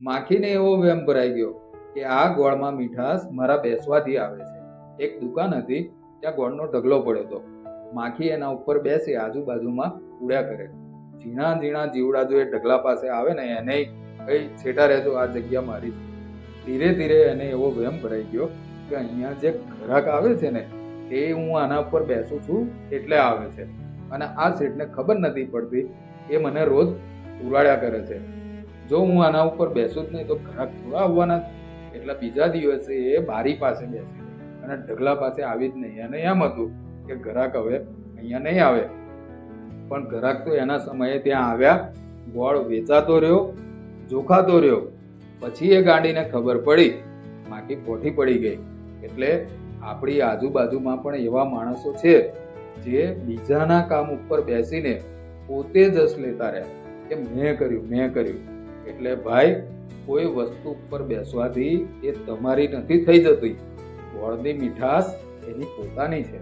માખીને એવો વહેમ ભરાઈ ગયો કે આ ગોળમાં મીઠાશ મારા બેસવાથી આવે છે. એક દુકાન હતી, ત્યાં ગોળનો ઢગલો પડ્યો હતો. માખી એના ઉપર બેસી આજુબાજુમાં ઉડ્યા કરે. ઝીણા ઝીણા જીવડા જો એ ઢગલા પાસે આવે ને એને કઈ છેટા રહેજો, આ જગ્યા મારી છે. ધીરે ધીરે એને એવો વહેમ ભરાઈ ગયો કે અહીંયા જે ગ્રાહક આવે છે ને એ હું આના ઉપર બેસું છું એટલે આવે છે, અને આ શેઠને ખબર નથી પડતી એ મને રોજ ઉડાડ્યા કરે છે. જો હું આના ઉપર બેસું જ નહીં તો ગ્રાહક થોડા આવવાના. એટલે બીજા દિવસે એ બારી પાસે બેસી અને ઢગલા પાસે આવી જ નહીં. અને એમ હતું કે ગ્રાહક હવે અહીંયા નહીં આવે, પણ ગ્રાહક તો એના સમયે ત્યાં આવ્યા. ગોળ વેચાતો રહ્યો, જોખાતો રહ્યો. પછી એ ગાડીને ખબર પડી, માખી પોઠી પડી ગઈ. એટલે આપણી આજુબાજુમાં પણ એવા માણસો છે જે બીજાના કામ ઉપર બેસીને પોતે જશ લેતા રહ્યા કે મેં કર્યું. એટલે ભાઈ, કોઈ વસ્તુ ઉપર બેસવાથી એ તમારી નથી થઈ જતી. ગોળની મીઠાશ એની પોતાની છે.